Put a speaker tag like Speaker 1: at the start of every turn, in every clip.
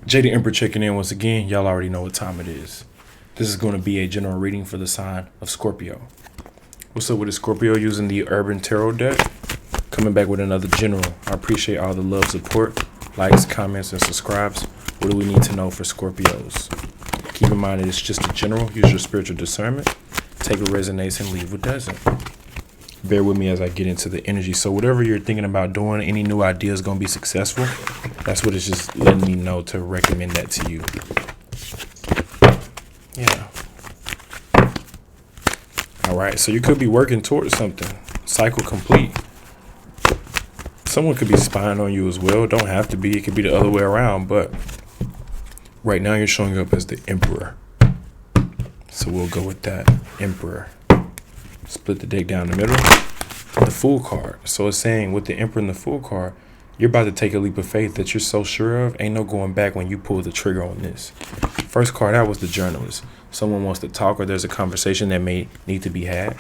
Speaker 1: JD Emperor checking in once again. Y'all already know what time it is. This is going to be a general reading for the sign of Scorpio. What's up with the Scorpio using the Urban Tarot deck? Coming back with another general. I appreciate all the love, support, likes, comments, and subscribes. What do we need to know for Scorpios? Keep in mind that it's just a general. Use your spiritual discernment. Take what resonates and leave what doesn't. Bear with me as I get into the energy. So whatever you're thinking about doing, any new idea is going to be successful. That's what it's just letting me know to recommend that to you. Yeah. All right. So you could be working towards something. Cycle complete. Someone could be spying on you as well. Don't have to be. It could be the other way around. But right now you're showing up as the Emperor. So we'll go with that. Emperor. Split the deck down the middle. The Fool card. So it's saying with the Emperor and the Fool card, you're about to take a leap of faith that you're so sure of. Ain't no going back when you pull the trigger on this. First card out was the Journalist. Someone wants to talk or there's a conversation that may need to be had.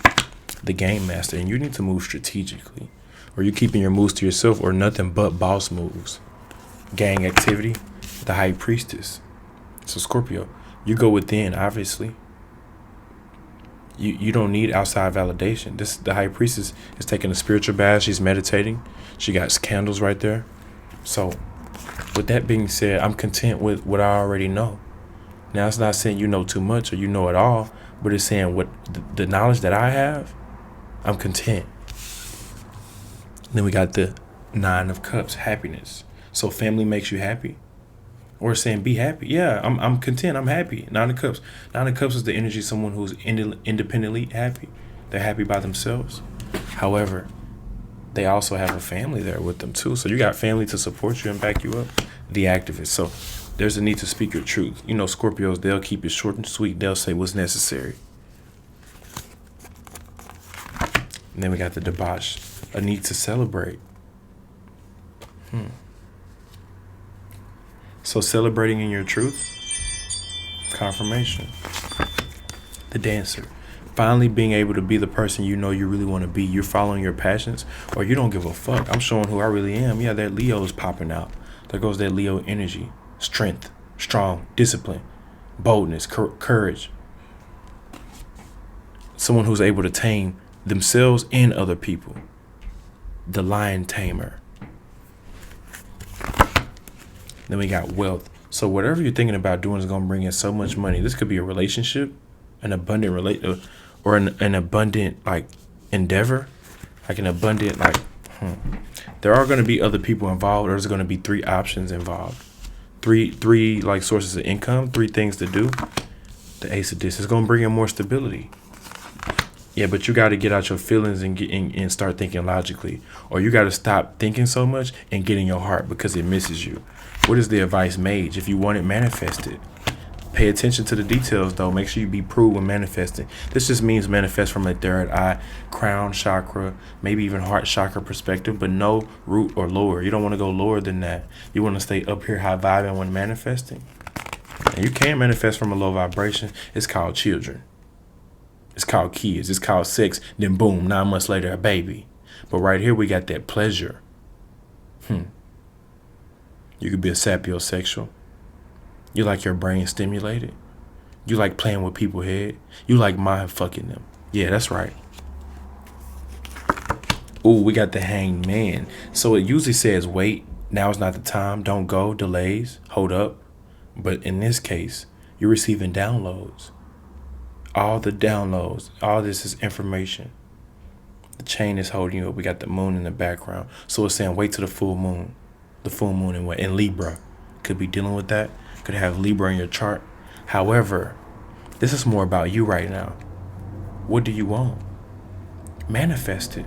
Speaker 1: The Game Master. And you need to move strategically. Or you keeping your moves to yourself or nothing but boss moves. Gang activity. The High Priestess. So Scorpio, you go within, obviously. You don't need outside validation. The High Priestess is taking a spiritual bath. She's meditating. She got candles right there. So with that being said, I'm content with what I already know. Now, it's not saying you know too much or you know it all, but it's saying what the knowledge that I have, I'm content. Then we got the Nine of Cups, happiness. So family makes you happy. Or saying be happy. Yeah, I'm content. I'm happy. Nine of Cups. Nine of Cups is the energy of someone who's independently happy. They're happy by themselves. However, they also have a family there with them too. So you got family to support you and back you up. The Activist. So there's a need to speak your truth. You know, Scorpios, they'll keep it short and sweet. They'll say what's necessary. And then we got the Debauch. A need to celebrate. So celebrating in your truth, confirmation. The Dancer. Finally being able to be the person you know you really want to be. You're following your passions or you don't give a fuck. I'm showing who I really am. Yeah, that Leo is popping out. There goes that Leo energy. Strength, strong, discipline, boldness, courage. Someone who's able to tame themselves and other people. The Lion Tamer. Then we got wealth. So whatever you're thinking about doing is going to bring in so much money. This could be a relationship, an abundant or an abundant like endeavor, like an abundant like. There are going to be other people involved. There's going to be three options involved. Three like sources of income. Three things to do. The Ace of Discs is going to bring in more stability. Yeah, but you got to get out your feelings and start thinking logically, or you got to stop thinking so much and get in your heart because it misses you. What is the advice, Mage? If you want it, manifest it. Pay attention to the details, though. Make sure you be proved when manifesting. This just means manifest from a third eye, crown chakra, maybe even heart chakra perspective, but no root or lower. You don't want to go lower than that. You want to stay up here high vibing when manifesting. And you can manifest from a low vibration. It's called children. It's called kids. It's called sex. Then boom, 9 months later, a baby. But right here, we got that pleasure. You could be a sapiosexual. You like your brain stimulated. You like playing with people's head. You like mind fucking them. Yeah, that's right. Ooh, we got the Hanged Man. So it usually says wait. Now is not the time. Don't go. Delays. Hold up. But in this case, you're receiving downloads. All the downloads. All this is information. The chain is holding you up. We got the moon in the background. So it's saying wait till the full moon. The full moon in what? In Libra. Could be dealing with that. Could have Libra in your chart. However, this is more about you right now. What do you want? Manifest it.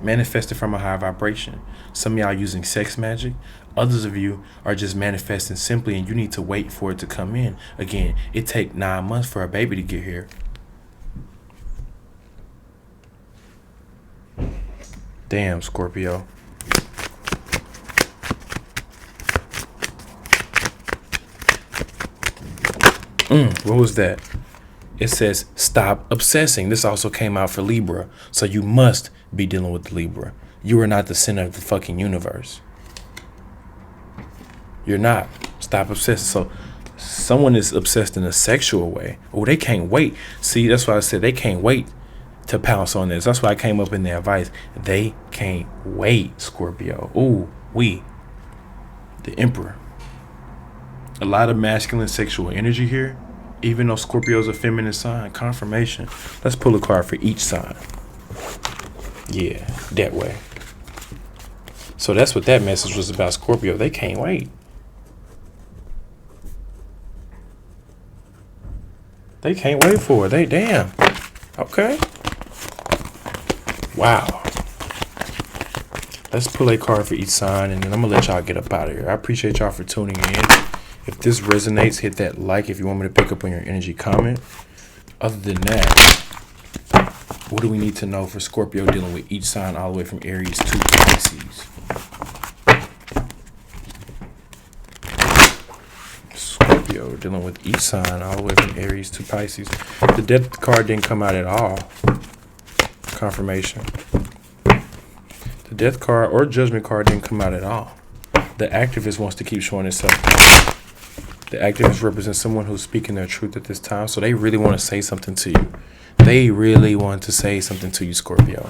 Speaker 1: Manifest it from a high vibration. Some of y'all using sex magic. Others of you are just manifesting simply and you need to wait for it to come in. Again, it take 9 months for a baby to get here. Damn, Scorpio. What was that? It says stop obsessing. This also came out for Libra. So you must be dealing with Libra. You are not the center of the fucking universe. You're not. Stop obsessing. So someone is obsessed in a sexual way. Oh, they can't wait. See, that's why I said they can't wait to pounce on this. That's why I came up in their advice. They can't wait, Scorpio. Ooh, the Emperor. A lot of masculine sexual energy here, even though Scorpio's a feminine sign. Confirmation. Let's pull a card for each sign. Yeah, that way. So that's what that message was about, Scorpio. They can't wait. They can't wait for it. They damn. Okay. Wow. Let's pull a card for each sign, and then I'm going to let y'all get up out of here. I appreciate y'all for tuning in. If this resonates, hit that like if you want me to pick up on your energy comment. Other than that, what do we need to know for Scorpio dealing with each sign all the way from Aries to Pisces? Scorpio dealing with each sign all the way from Aries to Pisces. The Death card didn't come out at all. Confirmation. The Death card or Judgment card didn't come out at all. The activist wants to keep showing itself. The activist represents someone who's speaking their truth at this time, so they really want to say something to you. They really want to say something to you, Scorpio.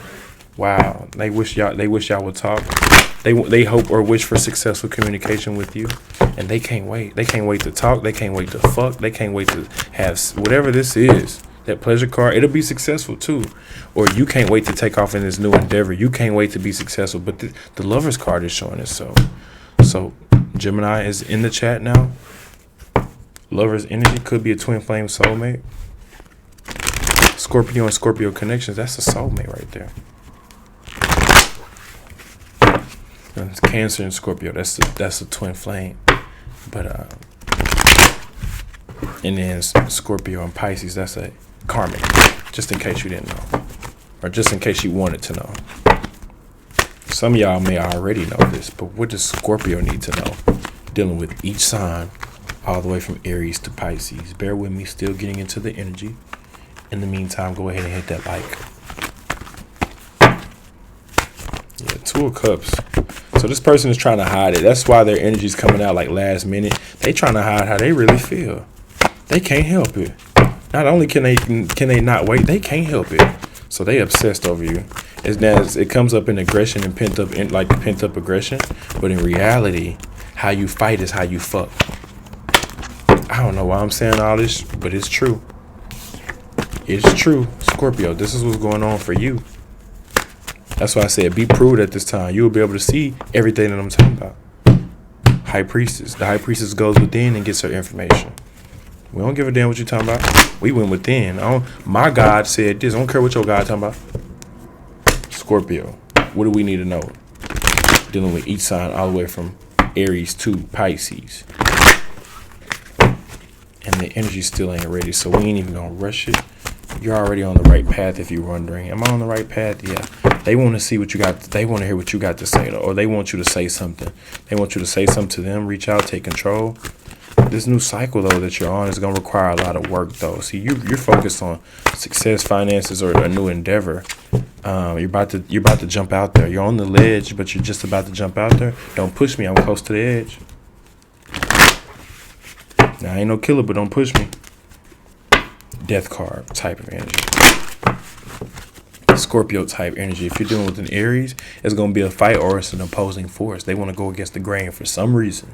Speaker 1: Wow. They wish y'all would talk. They hope or wish for successful communication with you, and they can't wait. They can't wait to talk. They can't wait to fuck. They can't wait to have whatever this is. That pleasure card, it'll be successful too. Or you can't wait to take off in this new endeavor. You can't wait to be successful. But the Lover's card is showing us so. So Gemini is in the chat now. Lover's energy could be a twin flame soulmate. Scorpio and Scorpio connections, that's a soulmate right there. And it's Cancer and Scorpio, that's a twin flame. But and then Scorpio and Pisces, that's a karmic. Just in case you didn't know, or just in case you wanted to know. Some of y'all may already know this, but what does Scorpio need to know? Dealing with each sign all the way from Aries to Pisces. Bear with me, still getting into the energy. In the meantime, go ahead and hit that like. Yeah, Two of Cups. So this person is trying to hide it. That's why their energy is coming out like last minute. They trying to hide how they really feel. They can't help it. Not only can they not wait, they can't help it. So they obsessed over you. It comes up in aggression and pent up aggression. But in reality, how you fight is how you fuck. I don't know why I'm saying all this, but it's true. It's true. Scorpio, this is what's going on for you. That's why I said be prudent at this time. You'll be able to see everything that I'm talking about. High Priestess. The High Priestess goes within and gets her information. We don't give a damn what you're talking about. We went within. My God said this. I don't care what your God talking about. Scorpio. What do we need to know? Dealing with each sign all the way from Aries to Pisces. And the energy still ain't ready, so we ain't even gonna rush it. You're already on the right path if you're wondering. Am I on the right path? Yeah. They want to see what you got. They want to hear what you got to say, or they want you to say something. They want you to say something to them, reach out, take control. This new cycle, though, that you're on is going to require a lot of work, though. See, you're focused on success, finances, or a new endeavor. You're about to jump out there. You're on the ledge, but you're just about to jump out there. Don't push me. I'm close to the edge. Now, I ain't no killer, but don't push me. Death card type of energy. Scorpio type energy. If you're dealing with an Aries, it's going to be a fight or it's an opposing force. They want to go against the grain for some reason.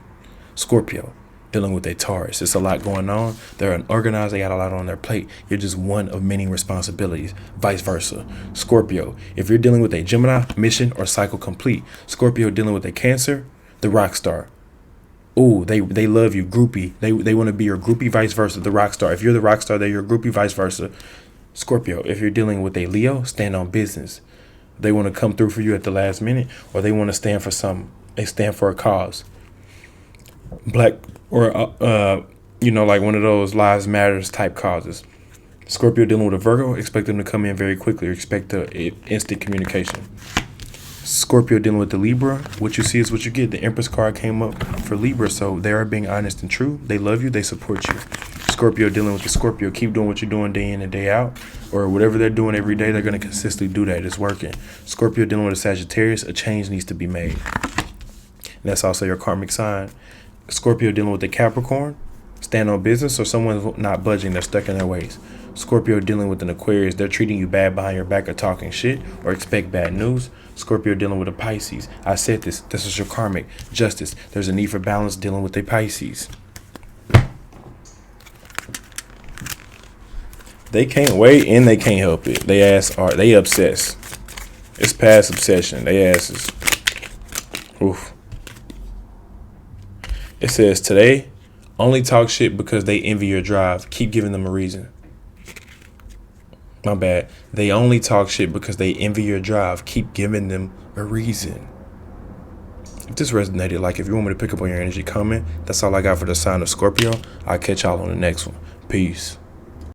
Speaker 1: Scorpio dealing with a Taurus. It's a lot going on. They're unorganized. They got a lot on their plate. You're just one of many responsibilities. Vice versa. Scorpio. If you're dealing with a Gemini, mission or cycle complete. Scorpio dealing with a Cancer, the rock star. Ooh, they love you, groupie. They want to be your groupie, vice versa, the rock star. If you're the rock star, they're your groupie, vice versa. Scorpio, if you're dealing with a Leo, stand on business. They want to come through for you at the last minute, or they want to stand for something. They stand for a cause. Black, or like one of those lives matters type causes. Scorpio dealing with a Virgo, expect them to come in very quickly, or expect the instant communication. Scorpio dealing with the Libra, what you see is what you get. The Empress card came up for Libra, so they are being honest and true. They love you, they support you. Scorpio dealing with the Scorpio, keep doing what you're doing day in and day out, or whatever they're doing every day, they're going to consistently do that. It's working. Scorpio dealing with a Sagittarius, a change needs to be made. And that's also your karmic sign. Scorpio dealing with the Capricorn, stand on business, or someone's not budging, they're stuck in their ways. Scorpio dealing with an Aquarius, they're treating you bad behind your back or talking shit or expect bad news. Scorpio dealing with a Pisces, I said this is your karmic justice. There's a need for balance dealing with a Pisces. They can't wait and they can't help it. They obsess. It's past obsession. They asses. Oof. It says today, only talk shit because they envy your drive. Keep giving them a reason. My bad. They only talk shit because they envy your drive. Keep giving them a reason. If this resonated, like if you want me to pick up on your energy, comment. That's all I got for the sign of Scorpio. I'll catch y'all on the next one. Peace.